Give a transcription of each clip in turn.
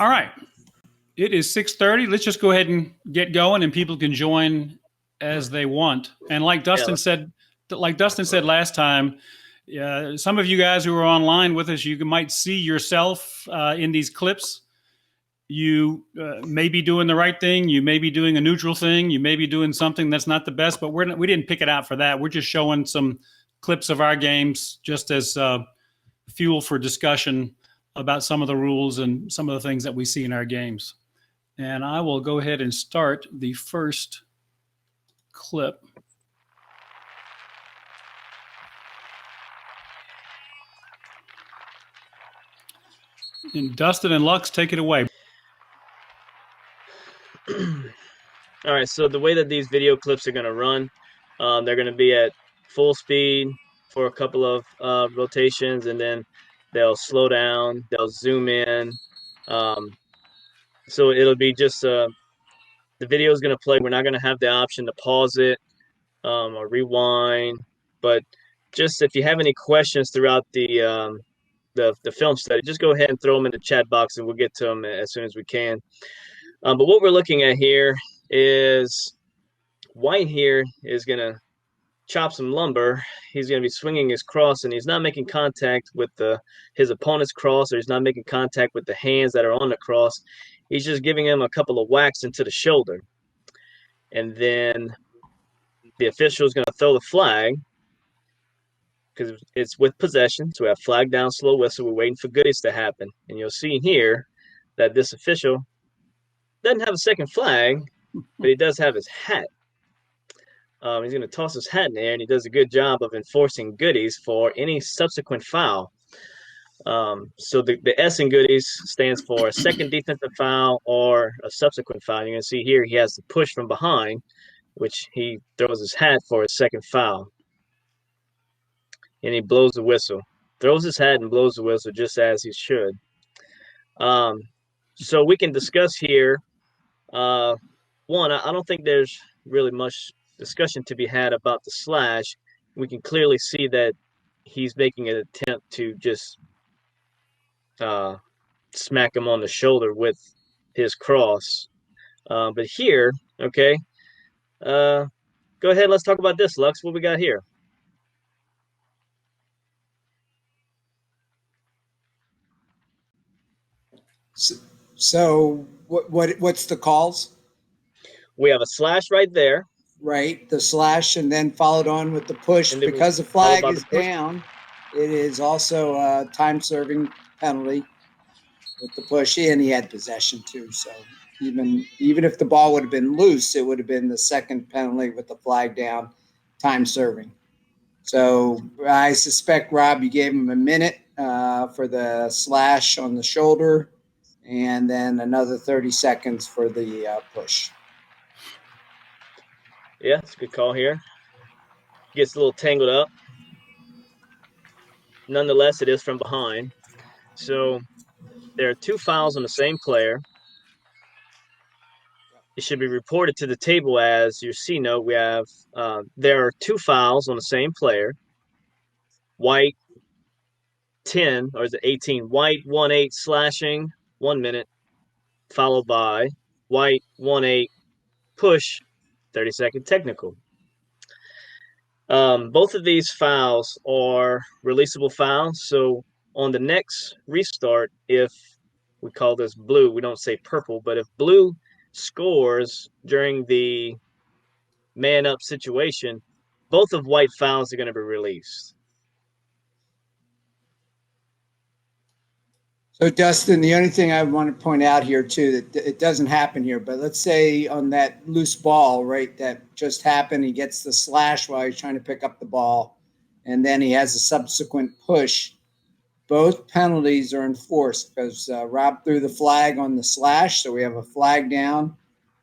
All right. It is 6:30. Let's just go ahead and get going, and people can join as they want. And like Dustin said last time, some of you guys who are online with us, you might see yourself in these clips. You may be doing the right thing. You may be doing a neutral thing. You may be doing something that's not the best, but we didn't pick it out for that. We're just showing some clips of our games just as fuel for discussion about some of the rules and some of the things that we see in our games. And I will go ahead and start the first clip. And Dustin and Lux, take it away. All right, so the way that these video clips are going to run, they're going to be at full speed for a couple of rotations, and then they'll slow down, they'll zoom in. So it'll be just the video is going to play. We're not going to have the option to pause it or rewind, but just if you have any questions throughout the film study, just go ahead and throw them in the chat box, and we'll get to them as soon as we can. But what we're looking at here is White here is going to chop some lumber. He's going to be swinging his cross, and he's not making contact with his opponent's cross, or he's not making contact with the hands that are on the cross. He's just giving him a couple of whacks into the shoulder. And then the official is going to throw the flag because it's with possession. So we have flag down, slow whistle. We're waiting for goodies to happen. And you'll see here that this official doesn't have a second flag, but he does have his hat. He's going to toss his hat in there, and he does a good job of enforcing goodies for any subsequent foul. So the S in goodies stands for a second defensive foul or a subsequent foul. You're going to see here he has the push from behind, which he throws his hat for his second foul. And he blows the whistle. Throws his hat and blows the whistle just as he should. So we can discuss here. One, I don't think there's really much discussion to be had about the slash. We can clearly see that he's making an attempt to just smack him on the shoulder with his cross. But here, okay, go ahead. Let's talk about this, Lux. What we got here? So what's the calls? We have a slash right there. Right, the slash, and then followed on with the push. Because the flag is down, it is also a time-serving penalty with the push, and he had possession too. So even if the ball would have been loose, it would have been the second penalty with the flag down, time-serving. So I suspect, Rob, you gave him a minute for the slash on the shoulder, and then another 30 seconds for the push. Yeah, it's a good call here. Gets a little tangled up. Nonetheless, it is from behind. So there are two fouls on the same player. It should be reported to the table as your C note. We have there are two fouls on the same player. White 10, or is it 18? White 1-8 slashing, 1 minute, followed by White 1-8 push, 30-second technical. Both of these fouls are releasable fouls. So on the next restart, if we call this blue, we don't say purple, but if blue scores during the man up situation, both of white fouls are going to be released. So, Dustin, the only thing I want to point out here, too, that it doesn't happen here, but let's say on that loose ball, right, that just happened, he gets the slash while he's trying to pick up the ball, and then he has a subsequent push. Both penalties are enforced because Rob threw the flag on the slash, so we have a flag down.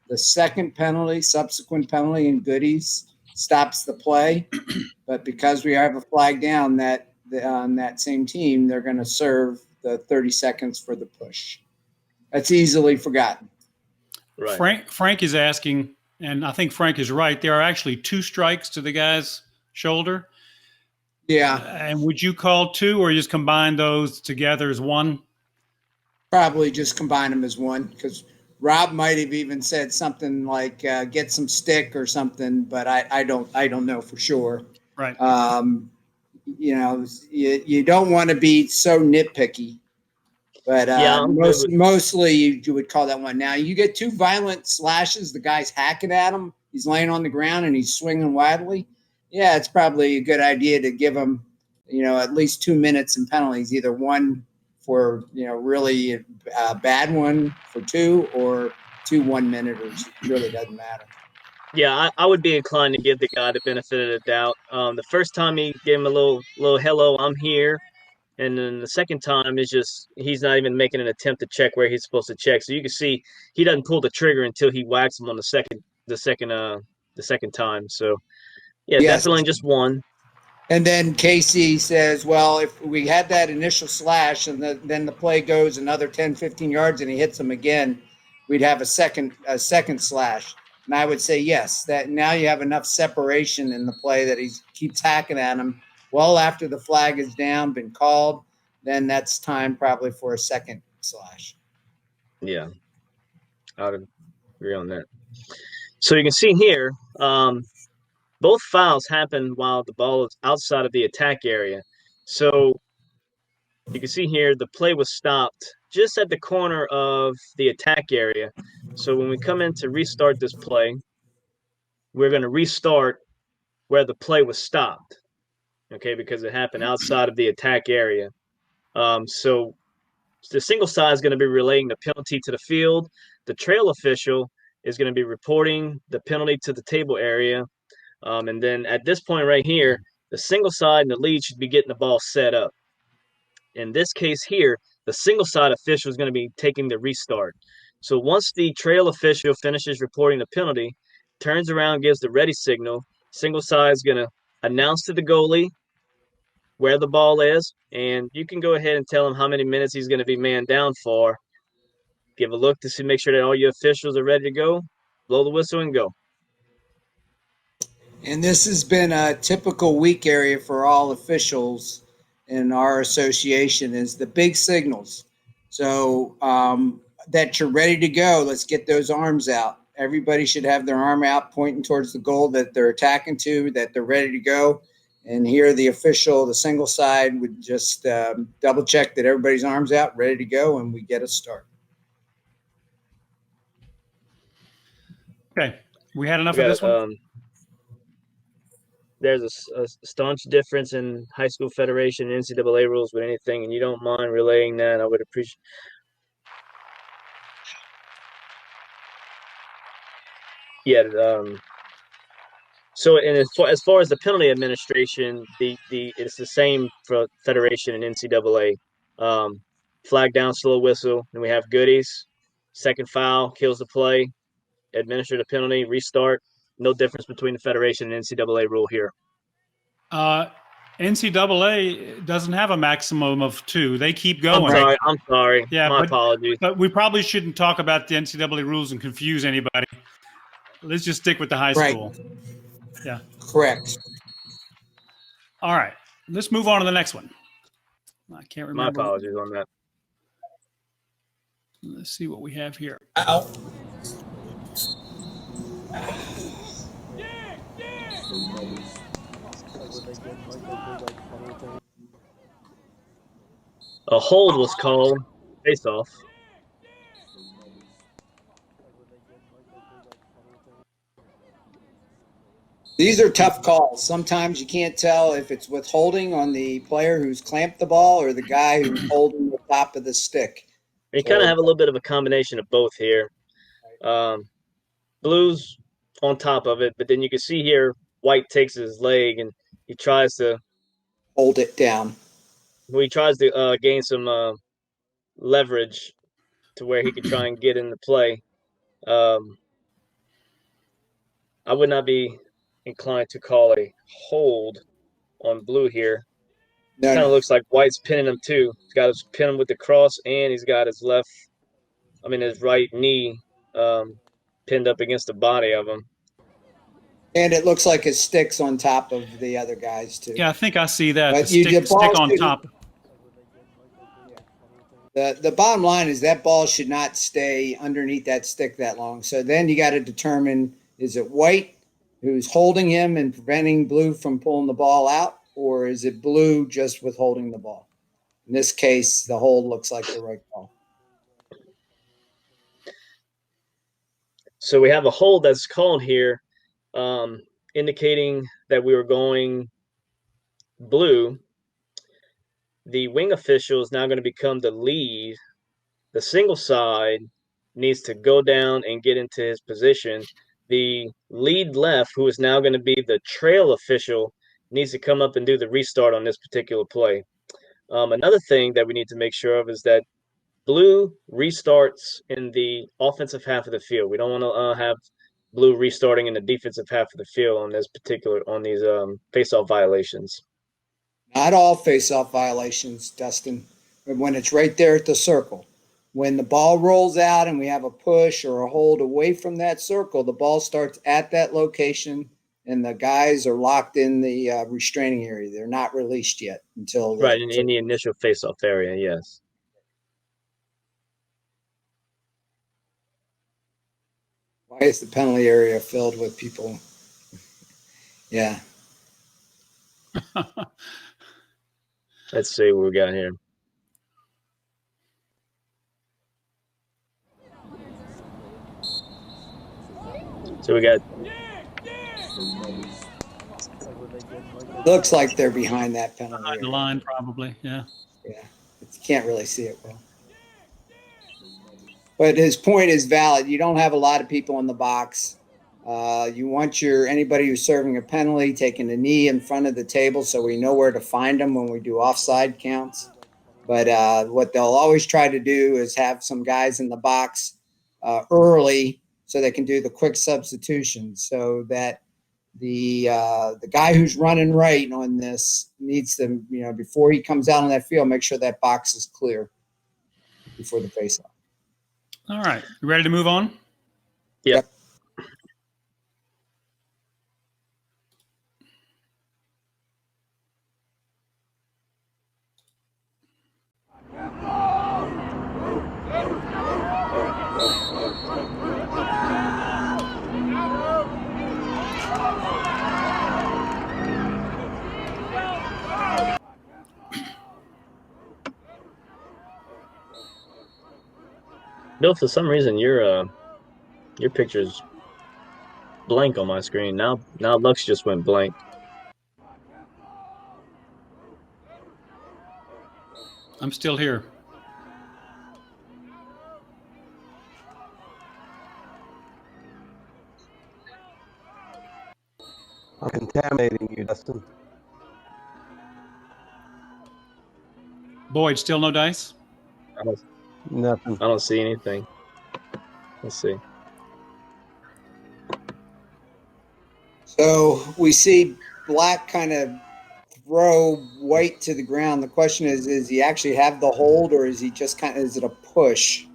The second penalty, subsequent penalty in goodies, stops the play. But because we have a flag down on that same team, they're going to serve the 30 seconds for the push. That's easily forgotten. Right. Frank is asking, and I think Frank is right, there are actually two strikes to the guy's shoulder. Yeah. And would you call two, or just combine those together as one? Probably just combine them as one, because Rob might have even said something like get some stick or something, but I don't know for sure. Right. You don't want to be so nitpicky, but Yeah, I'm good with. mostly you would call that one. Now you get two violent slashes. The guy's hacking at him. He's laying on the ground and he's swinging wildly. Yeah, it's probably a good idea to give him, at least 2 minutes in penalties, either one for, really a bad one for two, or 2 1 minuters. It really doesn't matter. Yeah, I would be inclined to give the guy the benefit of the doubt. The first time he gave him a little hello, I'm here, and then the second time is just he's not even making an attempt to check where he's supposed to check. So you can see he doesn't pull the trigger until he whacks him on the second time. So yeah, Yes. definitely just one. And then Casey says, well, if we had that initial slash and then the play goes another 10, 15 yards and he hits him again, we'd have a second slash. And I would say, yes, that now you have enough separation in the play that he keeps hacking at him well after the flag is down, been called. Then that's time probably for a second slash. Yeah, I would agree on that. So you can see here, both fouls happen while the ball is outside of the attack area. So you can see here the play was stopped just at the corner of the attack area. So when we come in to restart this play, we're going to restart where the play was stopped, okay, because it happened outside of the attack area. So the single side is going to be relaying the penalty to the field. The trail official is going to be reporting the penalty to the table area. And then at this point right here, the single side and the lead should be getting the ball set up. In this case here, the single side official is going to be taking the restart. So once the trail official finishes reporting the penalty, turns around, gives the ready signal, single side is going to announce to the goalie where the ball is, and you can go ahead and tell him how many minutes he's going to be man down for. Give a look to see, make sure that all your officials are ready to go, blow the whistle and go. And this has been a typical weak area for all officials in our association, is the big signals. So that you're ready to go, let's get those arms out. Everybody should have their arm out pointing towards the goal that they're attacking to, that they're ready to go. And here the official, the single side, would just double check that everybody's arms out, ready to go, and we get a start. Okay. We had enough of this one? There's a staunch difference in high school federation and NCAA rules with anything, and you don't mind relaying that, I would appreciate. Yeah. So, and as far as the penalty administration, it's the same for federation and NCAA. Flag down, slow whistle, and we have goodies. Second foul kills the play. Administer the penalty, restart. No difference between the federation and NCAA rule here. NCAA doesn't have a maximum of 2. They keep going. I'm sorry. Yeah, my apologies. But we probably shouldn't talk about the NCAA rules and confuse anybody. Let's just stick with the high school. Yeah. Correct. All right. Let's move on to the next one. I can't remember. My apologies on that. Let's see what we have here. Ow. A hold was called. Face off. These are tough calls. Sometimes you can't tell if it's withholding on the player who's clamped the ball or the guy who's holding the top of the stick. You kind of have a little bit of a combination of both here. Blue's on top of it, but then you can see here White takes his leg and he tries to hold it down. He tries to gain some leverage to where he could try and get into play. I would not be inclined to call a hold on Blue here. Kind of looks like White's pinning him too. He's got his pin him with the cross, and he's got his his right knee pinned up against the body of him. And it looks like his stick's on top of the other guys too. Yeah, I think I see that. The stick on top. The bottom line is that ball should not stay underneath that stick that long. So then you got to determine, is it white who's holding him and preventing blue from pulling the ball out, or is it blue just withholding the ball? In this case, the hold looks like the right call. So we have a hold that's called here, indicating that we were going blue. The wing official is now going to become the lead. The single side needs to go down and get into his position. The lead left, who is now going to be the trail official, needs to come up and do the restart on this particular play. Another thing that we need to make sure of is that blue restarts in the offensive half of the field. We don't want to have blue restarting in the defensive half of the field on these face-off violations. Not all face-off violations, Dustin, but when it's right there at the circle. When the ball rolls out and we have a push or a hold away from that circle, the ball starts at that location and the guys are locked in the restraining area. They're not released yet until right in the initial face-off area. Yes. Why is the penalty area filled with people? Yeah. Let's see what we got here. So we got. Looks like they're behind that penalty Behind the area. line, probably. Yeah. Yeah. You can't really see it well. But his point is valid. You don't have a lot of people in the box. You want anybody who's serving a penalty taking a knee in front of the table so we know where to find them when we do offside counts. But what they'll always try to do is have some guys in the box early so they can do the quick substitution, so that the guy who's running right on this needs to, before he comes out on that field, make sure that box is clear before the faceoff. All right. You ready to move on? Yep. Bill, for some reason your picture's blank on my screen. Now Lux just went blank. I'm still here. I'm contaminating you, Dustin. Boyd, still no dice? Nothing. I don't see anything. Let's see. So we see black kind of throw white to the ground. The question is he actually have the hold, or is he just is it a push?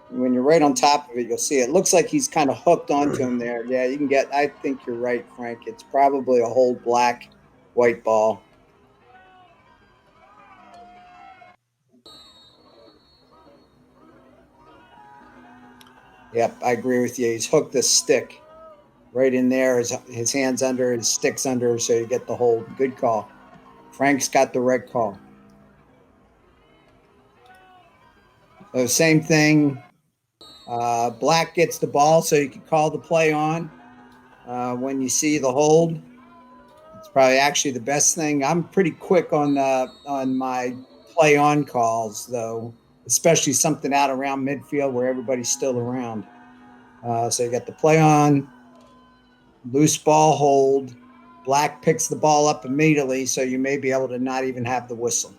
When you're right on top of it, you'll see it looks like he's kind of hooked onto him there. Yeah, you can get, I think you're right, Frank. It's probably a hold black, white ball. Yep, I agree with you. He's hooked the stick right in there. His hand's under, his stick's under, so you get the hold. Good call. Frank's got the right call. So same thing. Black gets the ball, so you can call the play on when you see the hold. It's probably actually the best thing. I'm pretty quick on my play on calls, though, especially something out around midfield where everybody's still around. So you got the play on, loose ball hold. Black picks the ball up immediately, so you may be able to not even have the whistle.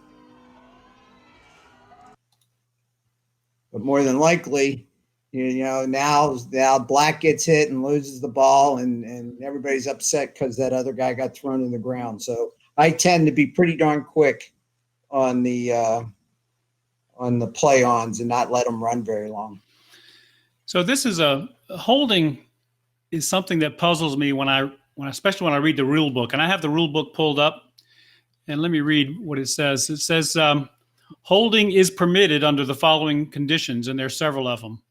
But more than likely, now black gets hit and loses the ball, and everybody's upset because that other guy got thrown in the ground. So I tend to be pretty darn quick on the play-ons and not let them run very long. So this is holding is something that puzzles me especially when I read the rule book, and I have the rule book pulled up, and let me read what it says. It says Holding is permitted under the following conditions, and there's several of them.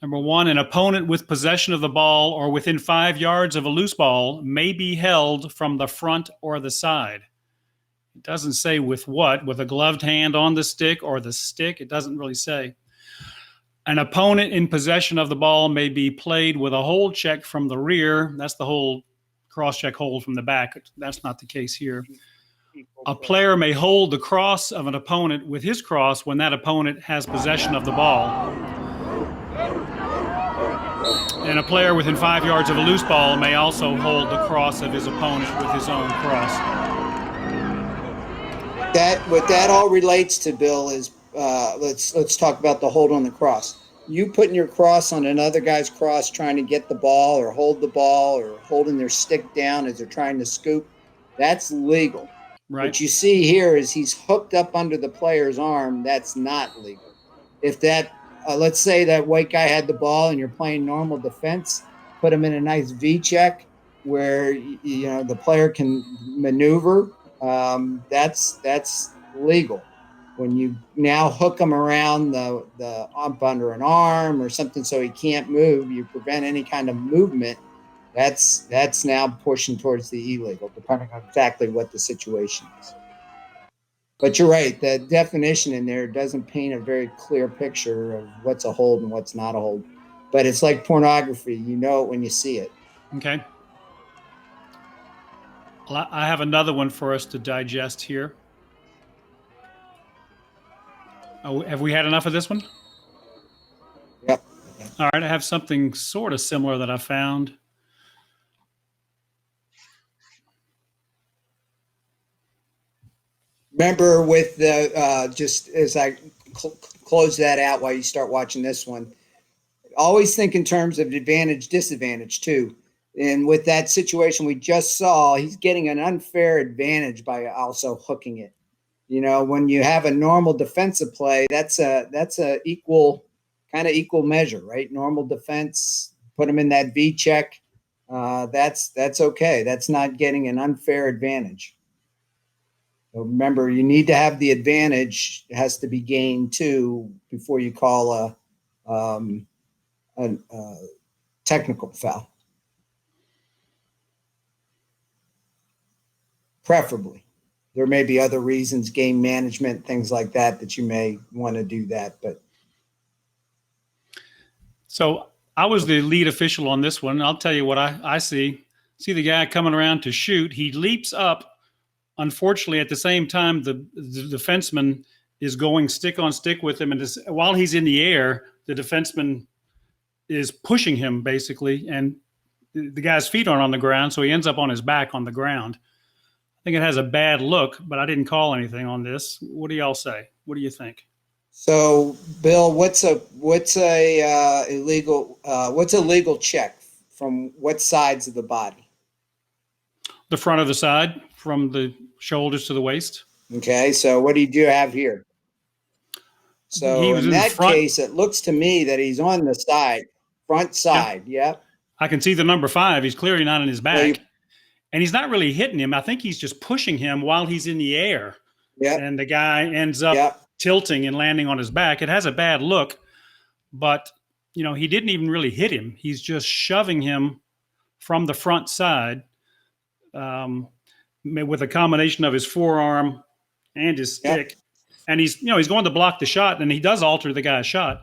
Number one, an opponent with possession of the ball or within 5 yards of a loose ball may be held from the front or the side. It doesn't say with what, with a gloved hand on the stick or the stick. It doesn't really say. An opponent in possession of the ball may be played with a hold check from the rear. That's the whole cross-check hold from the back. That's not the case here. A player may hold the cross of an opponent with his cross when that opponent has possession of the ball. And a player within 5 yards of a loose ball may also hold the cross of his opponent with his own cross. What that all relates to, Bill, is let's talk about the hold on the cross. You putting your cross on another guy's cross, trying to get the ball or hold the ball, or holding their stick down as they're trying to scoop, that's legal. Right. What you see here is he's hooked up under the player's arm. That's not legal. If that, let's say that white guy had the ball and you're playing normal defense, put him in a nice V check where the player can maneuver. That's legal. When you now hook him around the up under an arm or something so he can't move, you prevent any kind of movement. That's now pushing towards the illegal, depending on exactly what the situation is. But you're right, the definition in there doesn't paint a very clear picture of what's a hold and what's not a hold. But it's like pornography. You know it when you see it. Okay. Well, I have another one for us to digest here. Oh, have we had enough of this one? Yep. All right, I have something sort of similar that I found. Remember with the, just as I close that out while you start watching this one, always think in terms of advantage, disadvantage too. And with that situation we just saw, he's getting an unfair advantage by also hooking it. When you have a normal defensive play, that's a equal measure, right? Normal defense, put him in that V check. That's okay. That's not getting an unfair advantage. So remember, you need to have the advantage. It has to be gained too before you call a technical foul. Preferably. There may be other reasons, game management, things like that you may want to do that. But so I was the lead official on this one. I'll tell you what I see. See the guy coming around to shoot. He leaps up. Unfortunately, at the same time, the defenseman is going stick on stick with him. And while he's in the air, the defenseman is pushing him basically. And the guy's feet aren't on the ground, so he ends up on his back on the ground. I think it has a bad look, but I didn't call anything on this. What do y'all say? What do you think? So, Bill, what's a legal check from what sides of the body? The front of the side, from the shoulders to the waist. Okay, so what do you have here? So in that case, it looks to me that he's on the side, front side. Yep. I can see the number 5. He's clearly not in his back. And he's not really hitting him. I think he's just pushing him while he's in the air. Yeah. And the guy ends up tilting and landing on his back. It has a bad look, but he didn't even really hit him. He's just shoving him from the front side with a combination of his forearm and his stick. And he's going to block the shot, and he does alter the guy's shot.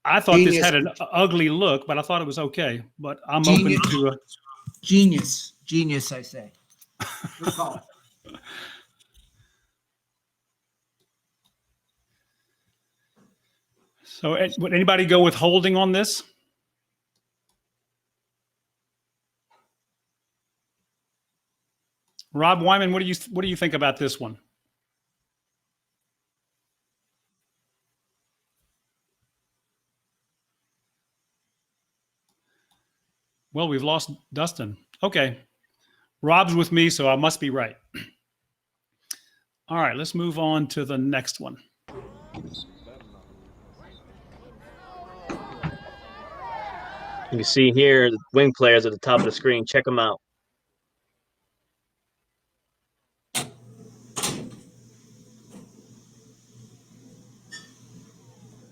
I thought this had an ugly look, but I thought it was okay. But I'm open to a genius, I say. Good call. So, would anybody go with holding on this? Rob Wyman, what do you think about this one? Well, we've lost Dustin. Okay. Rob's with me, so I must be right. All right, let's move on to the next one. You can see here the wing players at the top of the screen. Check them out.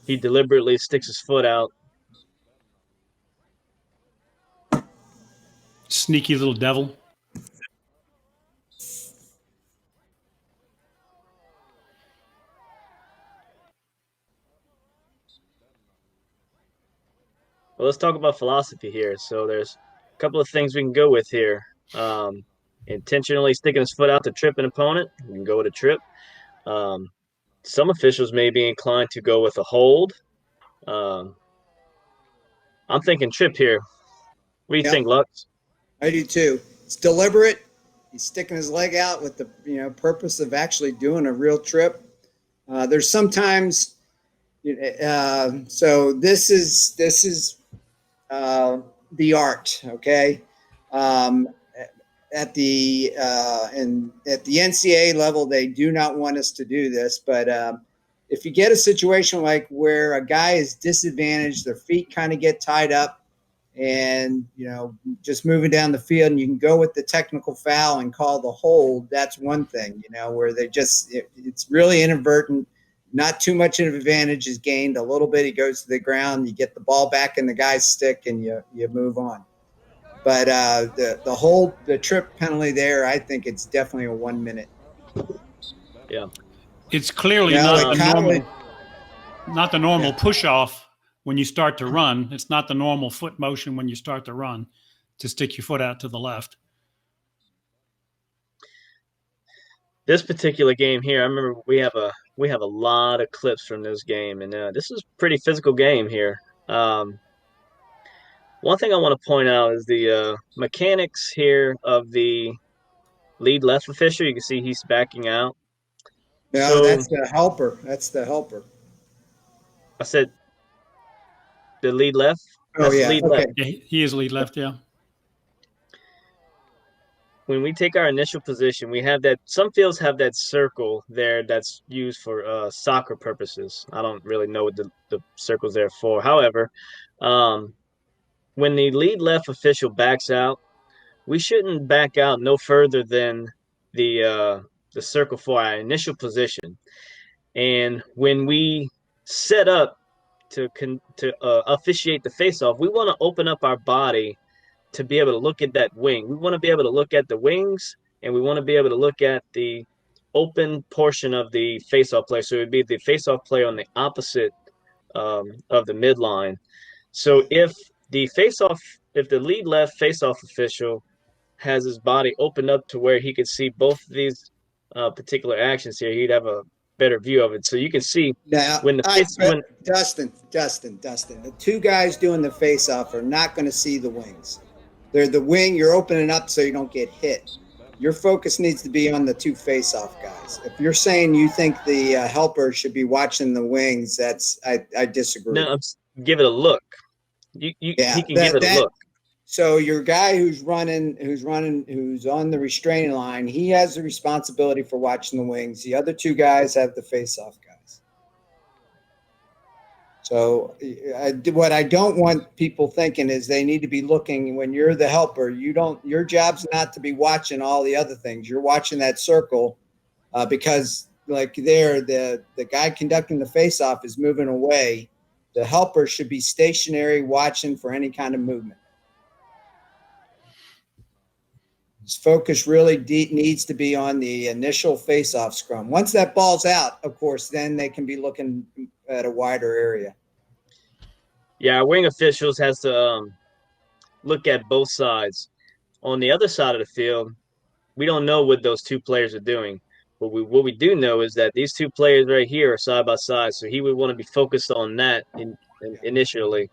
He deliberately sticks his foot out. Sneaky little devil. Well, let's talk about philosophy here. So there's a couple of things we can go with here. Intentionally sticking his foot out to trip an opponent. We can go with a trip. Um, some officials may be inclined to go with a hold. Um, I'm thinking trip here. What do you think, Yep, Lux? I do too. It's deliberate. He's sticking his leg out with the purpose of actually doing a real trip. There's sometimes so this is the art, okay? Um, at the and at the NCAA level, they do not want us to do this, but if you get a situation like where a guy is disadvantaged, their feet kind of get tied up, and just moving down the field, and you can go with the technical foul and call the hold. That's one thing, where it's really inadvertent. Not too much of an advantage is gained. A little bit, he goes to the ground. You get the ball back in the guy's stick, and you move on. But the trip penalty there, I think it's definitely a 1 minute. Yeah. It's clearly not the normal push off when you start to run. It's not the normal foot motion when you start to run to stick your foot out to the left. This particular game here, I remember we have a lot of clips from this game, and this is a pretty physical game here. One thing I want to point out is the mechanics here of the lead left official. You can see he's backing out. No, So that's the helper. That's the helper. I said the lead left. Oh That's the yeah. lead Okay. left. Yeah, he is lead left, yeah. When we take our initial position, we have that. Some fields have that circle there that's used for soccer purposes. I don't really know what the circle's there for. However, um, when the lead left official backs out, we shouldn't back out no further than the circle for our initial position. And when we set up to officiate the faceoff, we want to open up our body to be able to look at that wing. We want to be able to look at the wings, and we want to be able to look at the open portion of the faceoff play. So it would be the faceoff play on the opposite of the midline. So if the lead left faceoff official has his body opened up to where he could see both of these particular actions here, he'd have a better view of it. So you can see Now, when the face when Dustin, the two guys doing the face-off are not going to see the wings. They're the wing. You're opening up so you don't get hit. Your focus needs to be on the two face-off guys. If you're saying you think the helper should be watching the wings, I disagree. no, give it a look. He can give it a look. So your guy who's on the restraining line, he has the responsibility for watching the wings. The other two guys have the face-off guys. So what I don't want people thinking is they need to be looking when you're the helper. Your job's not to be watching all the other things. You're watching that circle because like there, the guy conducting the face-off is moving away. The helper should be stationary watching for any kind of movement. His focus really needs to be on the initial face-off scrum. Once that ball's out, of course, then they can be looking at a wider area. Yeah, our wing officials has to look at both sides. On the other side of the field, we don't know what those two players are doing. But what we do know is that these two players right here are side by side, so he would want to be focused on that initially.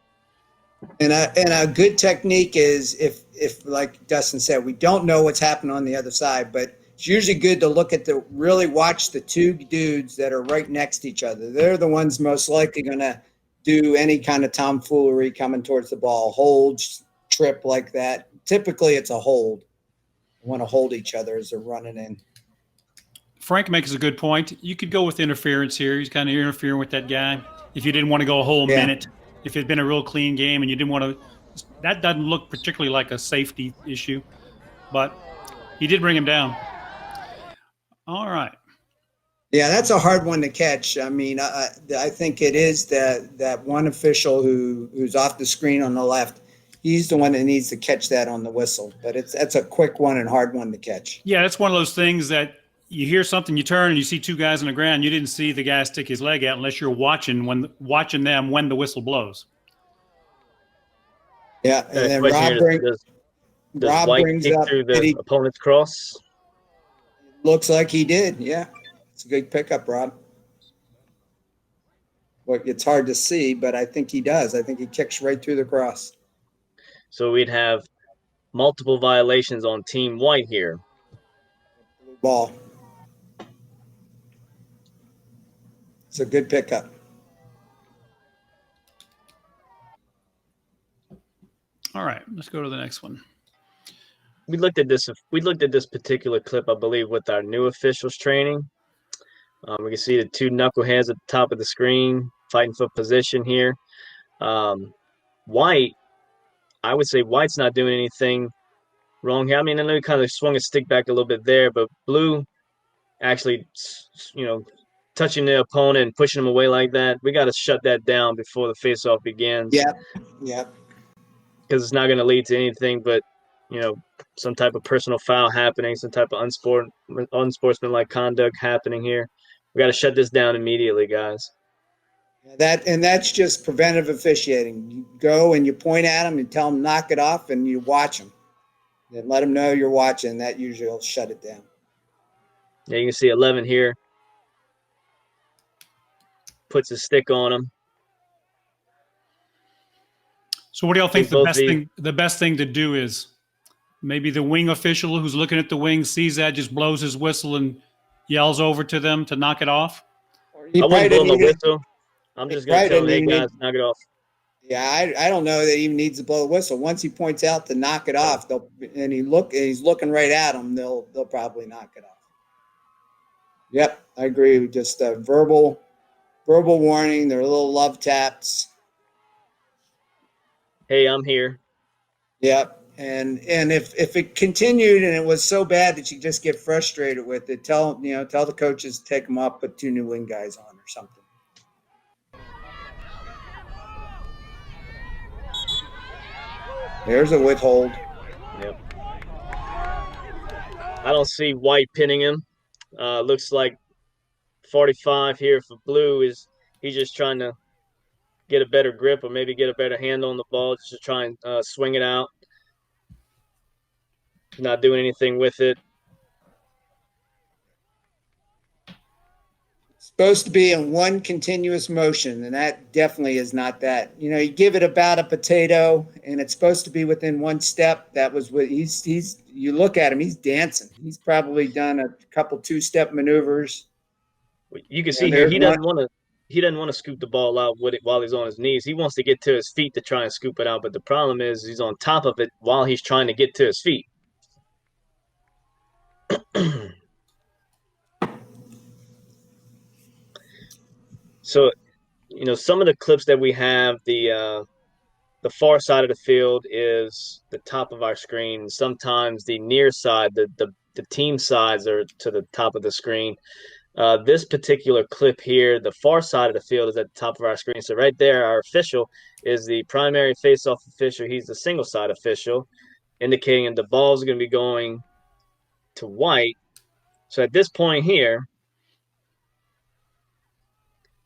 And a good technique is if like Dustin said, we don't know what's happening on the other side, but it's usually good to look at really watch the two dudes that are right next to each other. They're the ones most likely going to do any kind of tomfoolery coming towards the ball, hold, trip like that. Typically, it's a hold. You want to hold each other as they're running in. Frank makes a good point. You could go with interference here. He's kind of interfering with that guy. If you didn't want to go a whole minute, if it had been a real clean game and you didn't want to, that doesn't look particularly like a safety issue, but he did bring him down. All right. Yeah, that's a hard one to catch. I mean, I think it is that one official who's off the screen on the left. He's the one that needs to catch that on the whistle. But that's a quick one and hard one to catch. Yeah, that's one of those things that you hear something, you turn and you see two guys on the ground. You didn't see the guy stick his leg out unless you're watching them when the whistle blows. Yeah, and then Question here, does Rob White brings kick up through that the he opponent's cross? looks like he did. Yeah, it's a good pickup, Rob. Well, it's hard to see, but I think he does. I think he kicks right through the cross. So we'd have multiple violations on Team White here. Blue ball. It's a good pickup. All right, let's go to the next one. We looked at this particular clip, I believe, with our new officials training. We can see the two knuckleheads at the top of the screen fighting for position here. White, I would say White's not doing anything wrong here. I mean, I know he kind of swung his stick back a little bit there, but Blue actually, touching the opponent and pushing him away like that, we got to shut that down before the face-off begins. Yeah. Because it's not going to lead to anything but, some type of personal foul happening, some type of unsportsmanlike conduct happening here. We got to shut this down immediately, guys. That's just preventive officiating. You go and you point at them and tell them knock it off, and you watch them. Then let them know you're watching. That usually will shut it down. Yeah, you can see 11 here. Puts his stick on him. So what do y'all think the best thing to do is? Maybe the wing official who's looking at the wing sees that, just blows his whistle and yells over to them to knock it off? I wouldn't blow my whistle. I'm just going to tell them, hey, guys, knock it off. Yeah, I don't know that he even needs to blow the whistle. Once he points out to knock it off, he's looking right at him, they'll probably knock it off. Yep, I agree. Just a verbal warning. They're little love taps. Hey, I'm here. Yep. And if it continued and it was so bad that you just get frustrated with it, tell the coaches to take them off, put two new wing guys on or something. There's a withhold. Yep. I don't see White pinning him. Looks like 45 here for Blue he's just trying to get a better grip or maybe get a better handle on the ball just to try and swing it out. Not doing anything with it. It's supposed to be in one continuous motion, and that definitely is not that. You give it about a potato, and it's supposed to be within one step. That was what he's. You look at him; he's dancing. He's probably done a couple two-step maneuvers. You can see here he doesn't want to scoop the ball out with it while he's on his knees. He wants to get to his feet to try and scoop it out, but the problem is he's on top of it while he's trying to get to his feet. So, some of the clips that we have, the far side of the field is the top of our screen. Sometimes the near side, the team sides are to the top of the screen. This particular clip here, the far side of the field is at the top of our screen. So right there, our official is the primary face-off official. He's the single side official, indicating the ball is going to be going to White. So at this point here,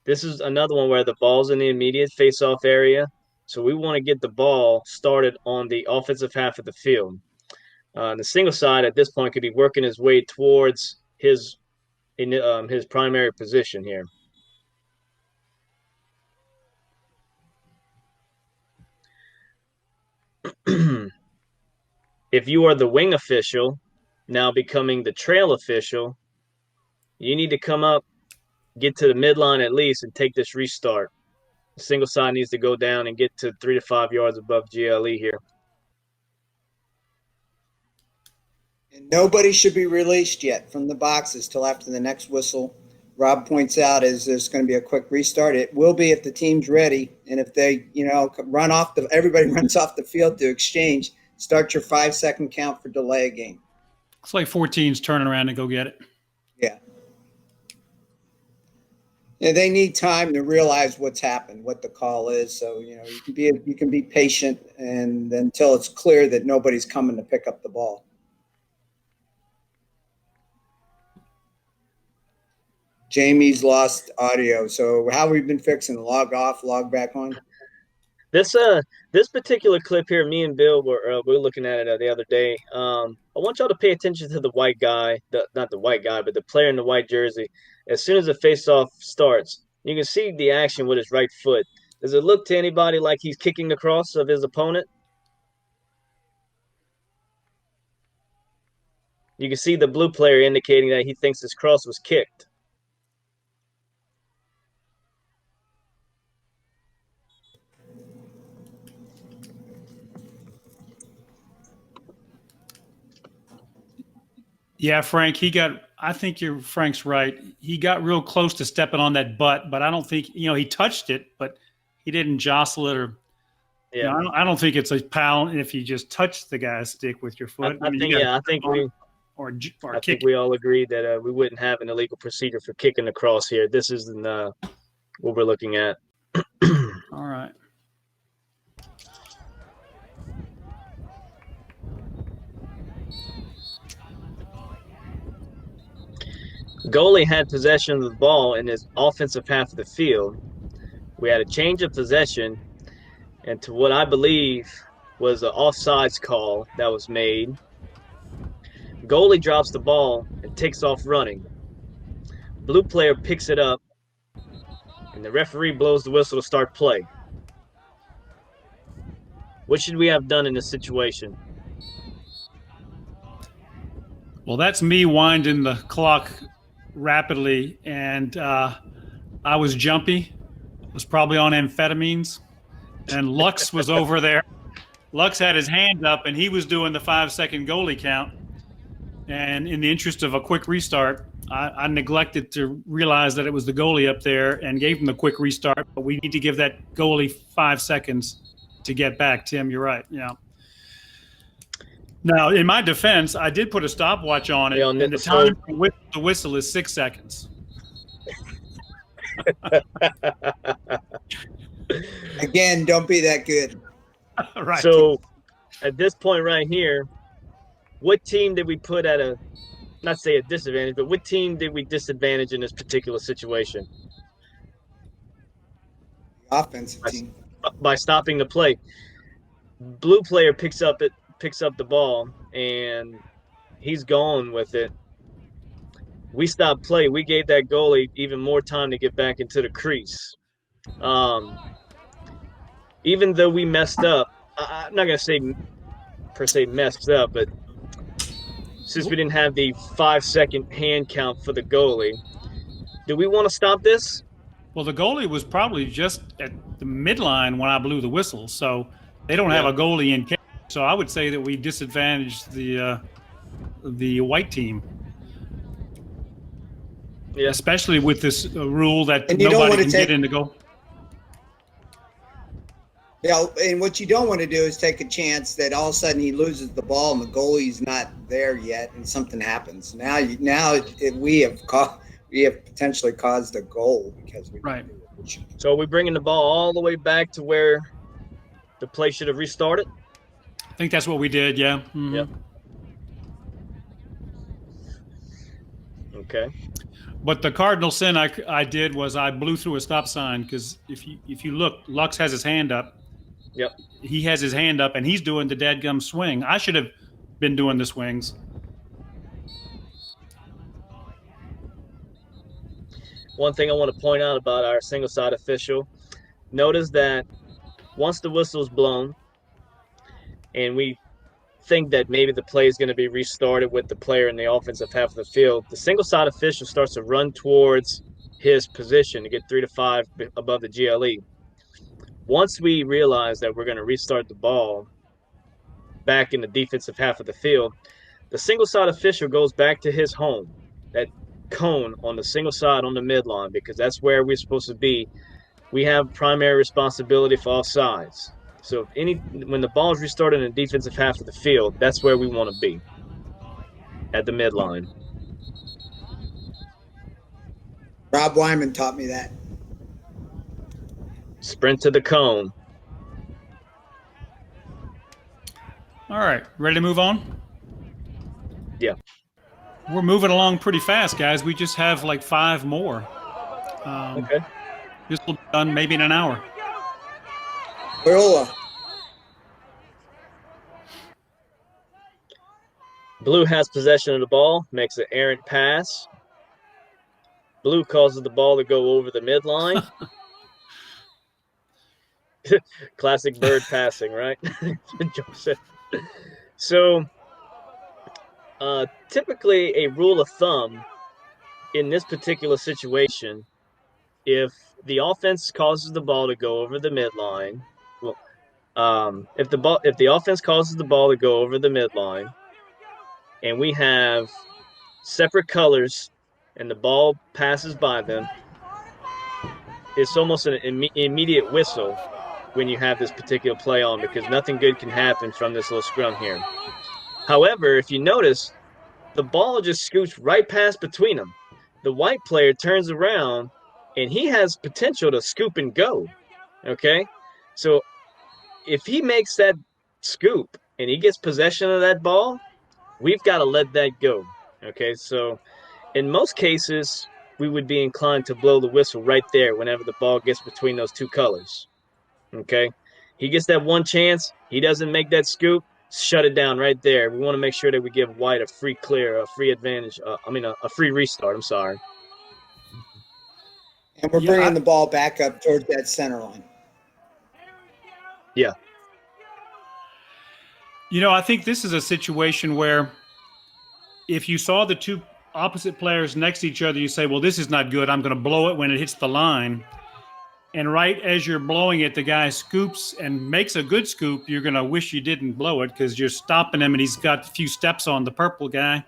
this is another one where the ball's in the immediate face-off area. So we want to get the ball started on the offensive half of the field. The single side at this point could be working his way towards his primary position here. If you are the wing official, now becoming the trail official, you need to come up, get to the midline at least, and take this restart. The single side needs to go down and get to 3 to 5 yards above GLE here. And nobody should be released yet from the boxes till after the next whistle. Rob points out is there's going to be a quick restart. It will be if the team's ready, and if they, everybody runs off the field to exchange. Start your 5-second count for delay a game. It's like 14's turning around to go get it. Yeah. Yeah, they need time to realize what's happened, what the call is. So, you can be patient and until it's clear that nobody's coming to pick up the ball. Jamie's lost audio. So how have we been fixing? Log off, log back on? This particular clip here, me and Bill we were looking at it the other day. I want y'all to pay attention to the white guy, not the white guy, but the player in the white jersey. As soon as the face-off starts, you can see the action with his right foot. Does it look to anybody like he's kicking the cross of his opponent? You can see the blue player indicating that he thinks his cross was kicked. Yeah, Frank, I think Frank's right. He got real close to stepping on that butt, but I don't think, he touched it, but he didn't jostle it or, Yeah. I don't think it's a pound if you just touch the guy's stick with your foot. I think we all agreed that we wouldn't have an illegal procedure for kicking the cross here. This is what we're looking at. All right. Goalie had possession of the ball in his offensive half of the field. We had a change of possession, and to what I believe was an offsides call that was made. Goalie drops the ball and takes off running. Blue player picks it up, and the referee blows the whistle to start play. What should we have done in this situation? Well, that's me winding the clock rapidly, and I was jumpy. Was probably on amphetamines, and Lux was over there. Lux had his hand up, and he was doing the 5-second goalie count. And in the interest of a quick restart, I neglected to realize that it was the goalie up there and gave him the quick restart. But we need to give that goalie 5 seconds to get back. Tim, you're right. Yeah. Now, in my defense, I did put a stopwatch on it, and the time with the whistle is 6 seconds. Again, don't be that good. Right. So, at this point right here, what team did we put at a, not say a disadvantage, but what team did we disadvantage in this particular situation? Offensive team. By stopping the play. Blue player picks up the ball, and he's going with it. We stopped play. We gave that goalie even more time to get back into the crease. Even though we messed up, I'm not going to say per se messed up, but since we didn't have the 5-second hand count for the goalie, do we want to stop this? Well, the goalie was probably just at the midline when I blew the whistle, so they don't have a goalie in case. So I would say that we disadvantaged the white team. Yeah. Especially with this rule that nobody can get in the goal. Yeah, and what you don't want to do is take a chance that all of a sudden he loses the ball and the goalie's not there yet, and something happens. We have potentially caused a goal because we right. So are we bringing the ball all the way back to where the play should have restarted? I think that's what we did. Yeah. Mm-hmm. Yep. Okay. But the cardinal sin I did was I blew through a stop sign because if you look, Lux has his hand up. Yep. He has his hand up and he's doing the dadgum swing. I should have been doing the swings. One thing I want to point out about our single side official, notice that once the whistle is blown and we think that maybe the play is going to be restarted with the player in the offensive half of the field, the single side official starts to run towards his position to get 3 to 5 above the GLE. Once we realize that we're going to restart the ball back in the defensive half of the field, the single side official goes back to his home, that cone on the single side on the midline, because that's where we're supposed to be. We have primary responsibility for all sides. So when the ball is restarted in the defensive half of the field, that's where we want to be, at the midline. Rob Wyman taught me that. Sprint to the cone. All right, ready to move on? Yeah. We're moving along pretty fast, guys. We just have like 5 more. Okay. This will be done maybe in an hour. LOLA. Blue has possession of the ball, makes an errant pass. Blue causes the ball to go over the midline. Classic bird passing, right? Joseph. So, typically, a rule of thumb in this particular situation, if the offense causes the ball to go over the midline, well, if the offense causes the ball to go over the midline, and we have separate colors, and the ball passes by them, it's almost an immediate whistle when you have this particular play on because nothing good can happen from this little scrum here. However, if you notice, the ball just scoots right past between them. The white player turns around and he has potential to scoop and go. Okay? So if he makes that scoop and he gets possession of that ball, we've got to let that go. Okay? So in most cases, we would be inclined to blow the whistle right there whenever the ball gets between those two colors. Okay? He gets that one chance, he doesn't make that scoop, shut it down right there. We want to make sure that we give white a free clear, a free advantage, a free restart. I'm sorry. And we're bringing the ball back up towards that center line. Yeah. You know, I think this is a situation where if you saw the two opposite players next to each other, you say, well, this is not good. I'm going to blow it when it hits the line. And right as you're blowing it, the guy scoops and makes a good scoop. You're going to wish you didn't blow it because you're stopping him and he's got a few steps on the purple guy.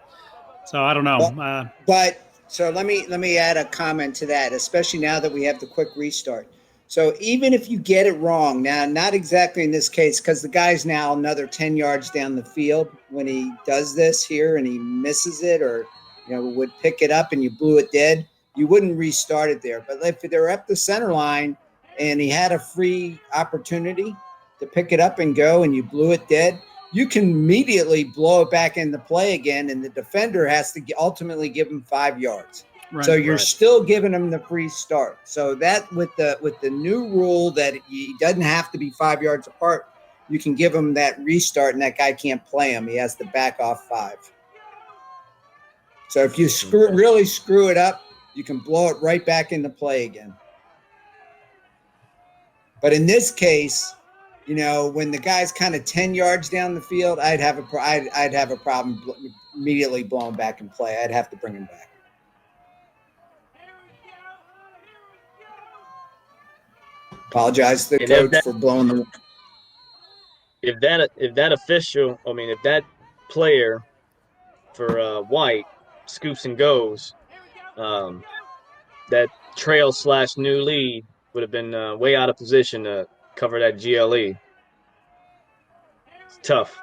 So I don't know. But so let me add a comment to that, especially now that we have the quick restart. So even if you get it wrong, now not exactly in this case because the guy's now another 10 yards down the field when he does this here and he misses it or would pick it up and you blew it dead, you wouldn't restart it there. But if they're up the center line and he had a free opportunity to pick it up and go and you blew it dead, you can immediately blow it back into play again, and the defender has to ultimately give him 5 yards. Right, so you're still giving him the free start. So that with the new rule that he doesn't have to be 5 yards apart, you can give him that restart, and that guy can't play him. He has to back off 5. So if you really screw it up, you can blow it right back into play again. But in this case, when the guy's kind of 10 yards down the field, I'd have a problem immediately blowing back in play. I'd have to bring him back. Apologize to the coach for blowing the. If that player for white scoops and goes, that trail / new lead would have been way out of position to cover that GLE. It's tough.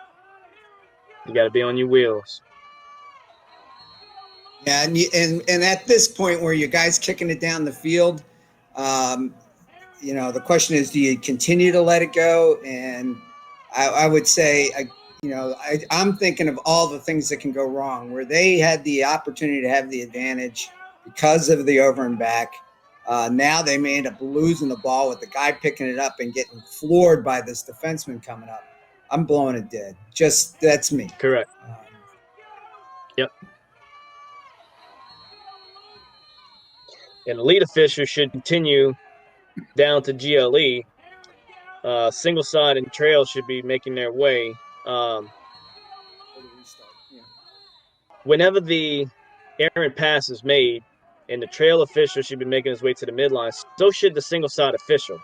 You got to be on your wheels. Yeah, and at this point where your guy's kicking it down the field, the question is, do you continue to let it go? And I would say, I'm thinking of all the things that can go wrong where they had the opportunity to have the advantage because of the over and back. Now they may end up losing the ball with the guy picking it up and getting floored by this defenseman coming up. I'm blowing it dead. That's me. Correct. Yep. And the lead official should continue down to GLE. Single side and trail should be making their way. Whenever the errant pass is made and the trail official should be making his way to the midline, so should the single side official.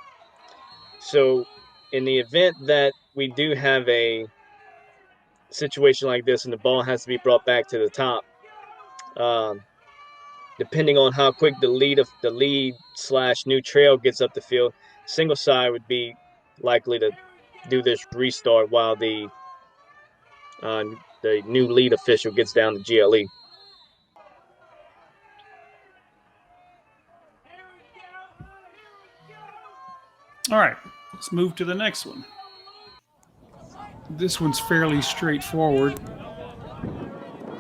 So in the event that we do have a situation like this and the ball has to be brought back to the top, depending on how quick the lead / new trail gets up the field, single side would be likely to do this restart while the new lead official gets down to GLE. All right, let's move to the next one. This one's fairly straightforward.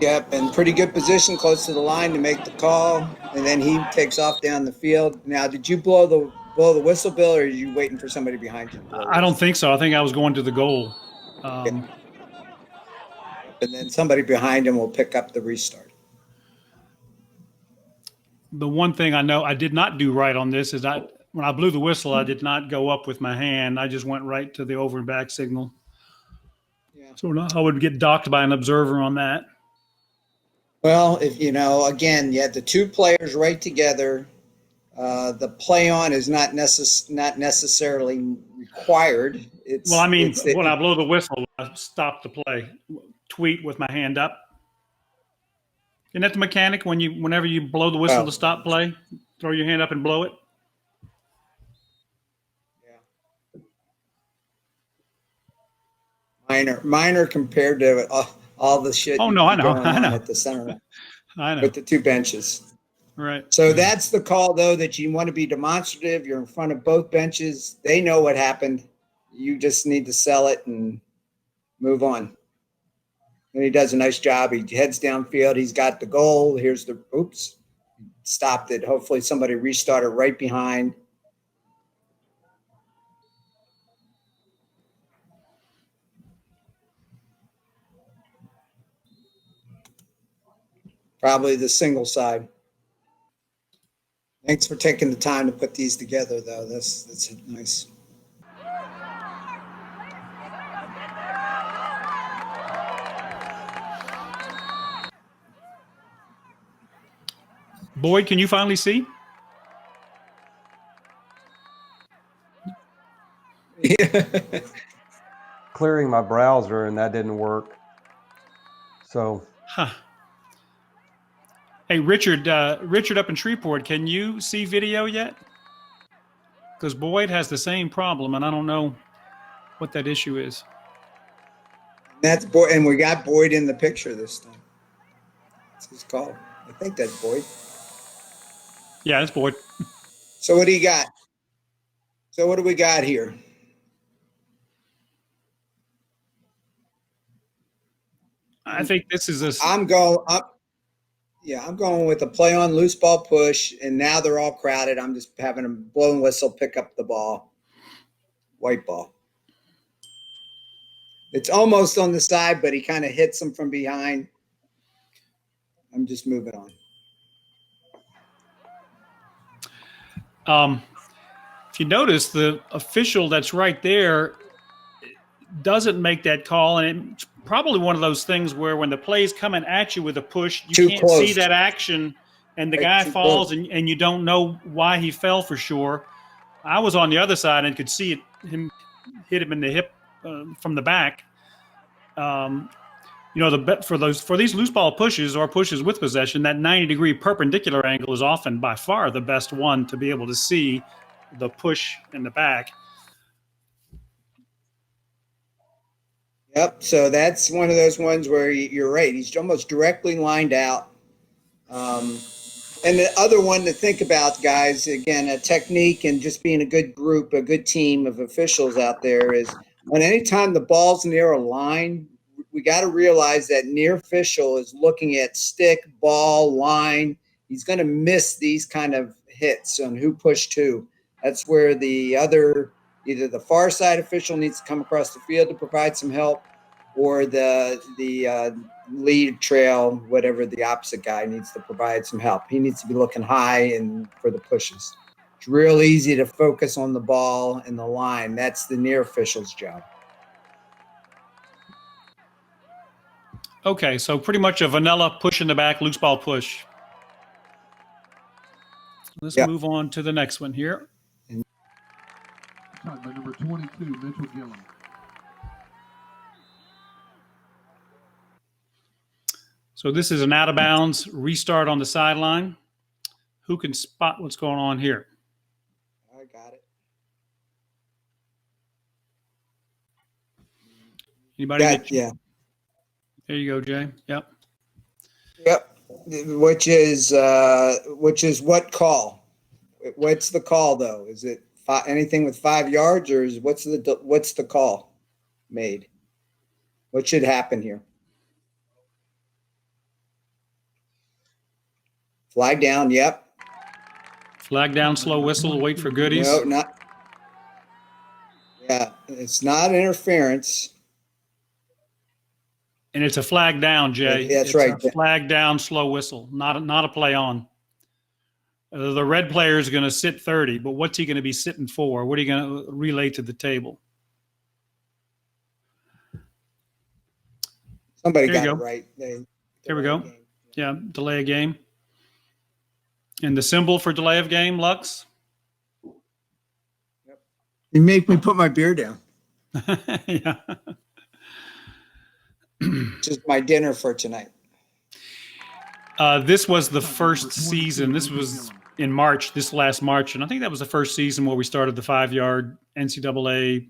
Yep, and pretty good position close to the line to make the call, and then he takes off down the field. Now, did you blow the whistle, Bill, or are you waiting for somebody behind you to blow the I don't whistle? think so. I think I was going to the goal. And then somebody behind him will pick up the restart. The one thing I know I did not do right on this is when I blew the whistle, I did not go up with my hand. I just went right to the over and back signal. Yeah. So I would get docked by an observer on that. Well, if you know, again, you had the two players right together. The play on is not necessarily required. It's Well, I mean, when I blow the whistle, I stop the play. Tweet with my hand up. Isn't that the mechanic whenever you blow the whistle to stop play, throw your hand up and blow it? Yeah. Minor compared to all the shit. Oh no, I know, going on at the center. I know. With the two benches. Right. So that's the call, though, that you want to be demonstrative. You're in front of both benches. They know what happened. You just need to sell it and move on. And he does a nice job. He heads downfield. He's got the goal. Here's the oops. Stopped it. Hopefully somebody restarted right behind. Probably the single side. Thanks for taking the time to put these together, though. That's nice. Boyd, can you finally see? Yeah. Clearing my browser, and that didn't work. So. Huh. Hey, Richard up in Shreveport, can you see video yet? Because Boyd has the same problem, and I don't know what that issue is. That's Boyd, and we got Boyd in the picture this time. That's his call. I think that's Boyd. Yeah, it's Boyd. So what do you got? So what do we got here? I think this is a. I'm going with a play on loose ball push, and now they're all crowded. I'm just having a blown whistle, pick up the ball. White ball. It's almost on the side, but he kind of hits him from behind. I'm just moving on. If you notice, the official that's right there doesn't make that call, and it's probably one of those things where when the play's coming at you with a push, you can't see that action, and the guy falls, and you don't know why he fell for sure. I was on the other side and could see him hit him in the hip from the back. For these loose ball pushes or pushes with possession, that 90-degree perpendicular angle is often by far the best one to be able to see the push in the back. Yep. So that's one of those ones where you're right. He's almost directly lined out. And the other one to think about, guys, again, a technique and just being a good group, a good team of officials out there is when anytime the ball's near a line, we got to realize that near official is looking at stick, ball, line. He's going to miss these kind of hits on who pushed who. That's where either the far side official needs to come across the field to provide some help, or the lead trail, whatever the opposite guy needs to provide some help. He needs to be looking high and for the pushes. It's real easy to focus on the ball and the line. That's the near official's job. Okay, so pretty much a vanilla push in the back, loose ball push. Let's move on to the next one here. By number 22, Mitchell Gillum. So this is an out of bounds restart on the sideline. Who can spot what's going on here? I got it. Anybody? Yeah. There you go, Jay. Yep. Yep. Which is what call? What's the call though? Is it anything with 5 yards, or what's the call made? What should happen here? Flag down. Yep. Flag down, slow whistle, wait for goodies. No, not. Yeah, it's not interference. And it's a flag down, Jay. That's it's right. A flag down, slow whistle, not a play on. The red player is going to sit 30, but what's he going to be sitting for? What are you going to relay to the table? Somebody There you got it go. right. Here we go. Yeah, delay a game. And the symbol for delay of game, Lux? You make me put my beer down. Yeah. Just my dinner for tonight. This was the first season. This was in March, this last March. And I think that was the first season where we started the 5-yard NCAA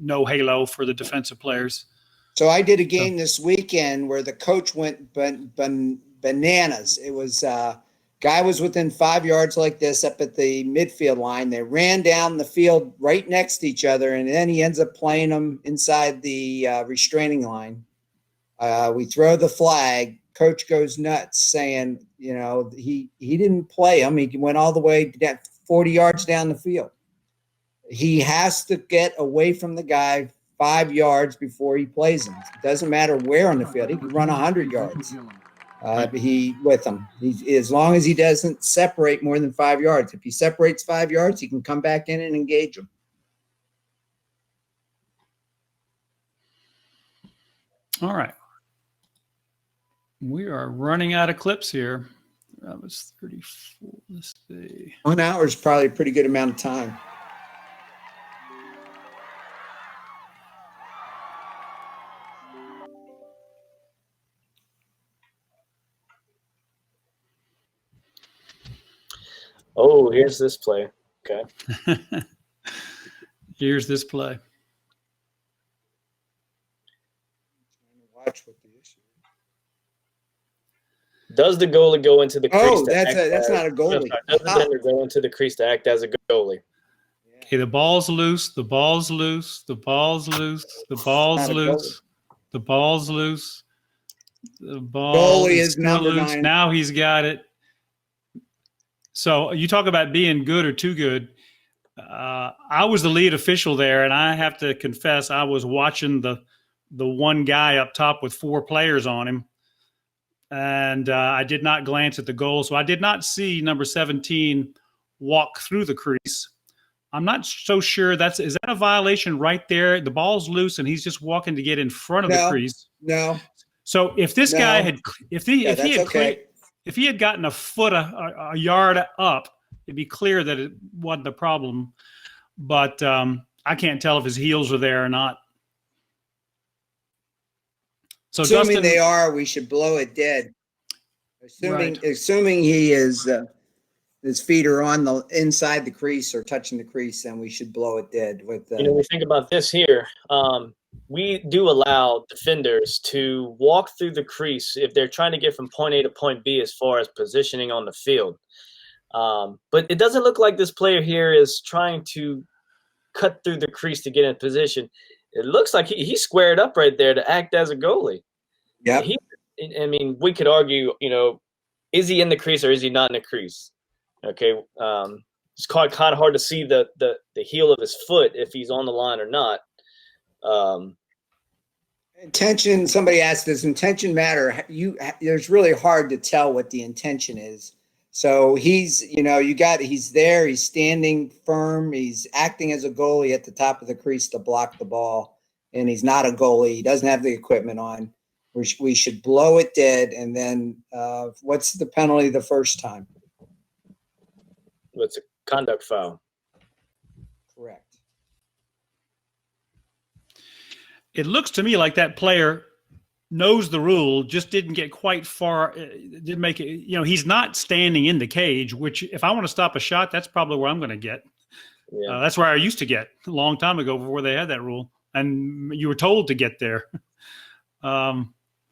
no halo for the defensive players. So I did a game this weekend where the coach went bananas. It was guy was within 5 yards like this up at the midfield line. They ran down the field right next to each other, and then he ends up playing them inside the restraining line. We throw the flag. Coach goes nuts saying, he didn't play him. He went all the way down 40 yards down the field. He has to get away from the guy 5 yards before he plays him. It doesn't matter where on the field. He can run 100 yards. With him. As long as he doesn't separate more than 5 yards. If he separates 5 yards, he can come back in and engage him. All right. We are running out of clips here. That was 34. Let's see. 1 hour is probably a pretty good amount of time. Oh, here's this play. Okay. Here's this play. Watch what the issue is. Does the goalie go into the crease? Oh, that's not a goalie. Does the defender go into the crease to act as a goalie? Okay, the ball's loose. The ball's loose. The ball's loose. The ball's loose. The ball's loose. The ball is number loose. 9. Now he's got it. So you talk about being good or too good. I was the lead official there, and I have to confess I was watching the one guy up top with 4 players on him, and I did not glance at the goal. So I did not see number 17 walk through the crease. I'm not so sure is that a violation right there? The ball's loose, and he's just walking to get in front of the crease. No. So if this guy had, if he had gotten a foot, a yard up, it'd be clear that it wasn't a problem. But I can't tell if his heels are there or not. So assuming Dustin, they are, we should blow it dead. Assuming he is his feet are on the inside the crease or touching the crease, then we should blow it dead. With we think about this here. We do allow defenders to walk through the crease if they're trying to get from point A to point B as far as positioning on the field. But it doesn't look like this player here is trying to cut through the crease to get in position. It looks like he squared up right there to act as a goalie. Yeah. I mean, we could argue, is he in the crease or is he not in the crease? Okay. It's kind of hard to see the heel of his foot if he's on the line or not. Intention. Somebody asked, does intention matter? It's really hard to tell what the intention is. So he's there. He's standing firm. He's acting as a goalie at the top of the crease to block the ball, and he's not a goalie. He doesn't have the equipment on. We should blow it dead. And then what's the penalty the first time? It's a conduct foul. Correct. it looks to me like that player knows the rule, just didn't get quite far, didn't make it, he's not standing in the cage, which if I want to stop a shot, that's probably where I'm going to get. Yeah. That's where I used to get a long time ago before they had that rule. And you were told to get there.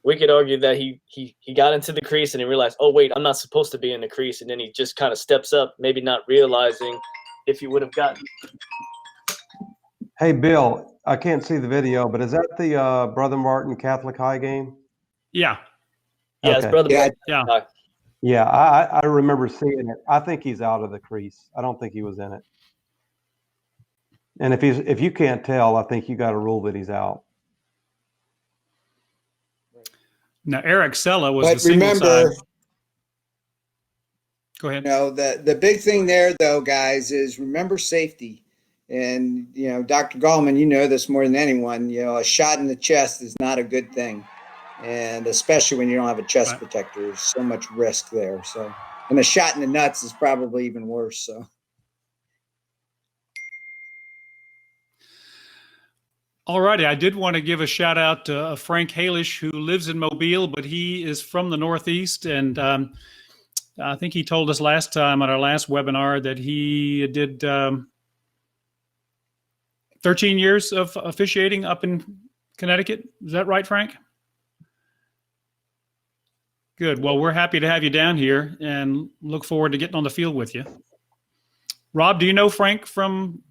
We could argue that he got into the crease and he realized, oh, wait, I'm not supposed to be in the crease. And then he just kind of steps up, maybe not realizing if you would have gotten. Hey, Bill, I can't see the video, but is that the Brother Martin Catholic High game? Yeah. Yeah, it's Okay. Brother Yeah. Martin. Yeah. Yeah, I remember seeing it. I think he's out of the crease. I don't think he was in it. And if you can't tell, I think you got a rule that he's out. Now, Eric Sella was the But single remember, side. Go ahead. you know, the big thing there, though, guys, is remember safety. And, you know, Dr. Gallman, you know this more than anyone. You know, a shot in the chest is not a good thing. And especially when you don't have a chest protector, there's so much risk there. So, and a shot in the nuts is probably even worse. So, All righty. I did want to give a shout out to Frank Halish, who lives in Mobile, but he is from the Northeast. And I think he told us last time on our last webinar that he did 13 years of officiating up in Connecticut. Is that right, Frank? Good. Well, we're happy to have you down here and look forward to getting on the field with you. Rob, do you know Frank from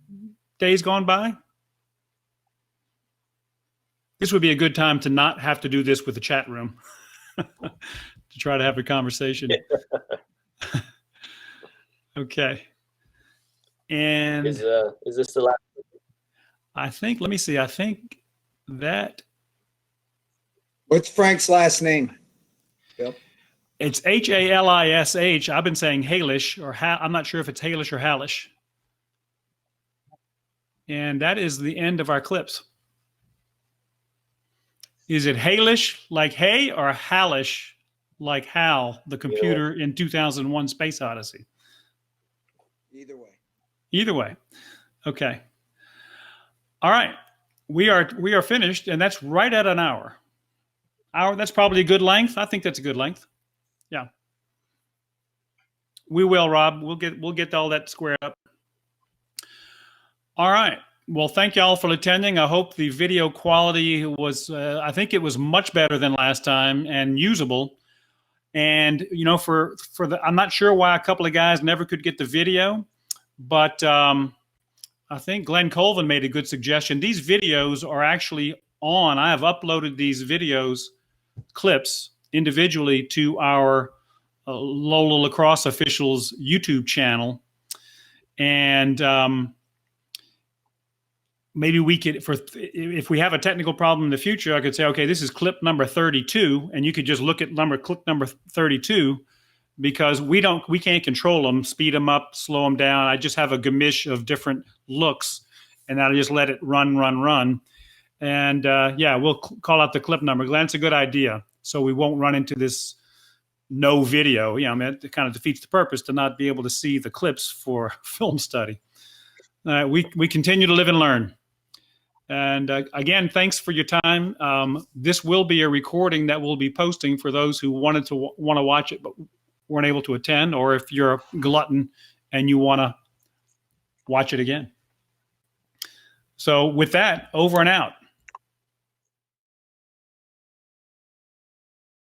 days gone by? This would be a good time to not have to do this with the chat room to try to have a conversation. Okay. And Is this the last? I think, let me see. I think that what's Frank's last name? Bill? it's Halish. I've been saying Halish, or I'm not sure if it's Halish or Halish. And that is the end of our clips. Is it Halish like hey or Halish like Hal, the computer in 2001 Space Odyssey? Either way. Either way. Okay. All right. We are finished, and that's right at an hour. That's probably a good length. I think that's a good length. Yeah. We will, Rob. We'll get all that squared up. All right. Well, thank y'all for attending. I hope the video quality was, I think it was much better than last time and usable. And, you know, I'm not sure why a couple of guys never could get the video, but I think Glenn Colvin made a good suggestion. These videos are actually on. I have uploaded these videos, clips, individually to our LOLA Lacrosse Officials YouTube channel. And maybe we could, if we have a technical problem in the future, I could say, okay, this is clip number 32, and you could just look at clip number 32, because we can't control them, speed them up, slow them down. I just have a gamish of different looks, and I just let it run. And yeah, we'll call out the clip number. Glenn, it's a good idea. So we won't run into this no video. You know, I mean, it kind of defeats the purpose to not be able to see the clips for film study. We continue to live and learn. And again, thanks for your time. This will be a recording that we'll be posting for those who want to watch it but weren't able to attend, or if you're a glutton and you want to watch it again. So with that, over and out.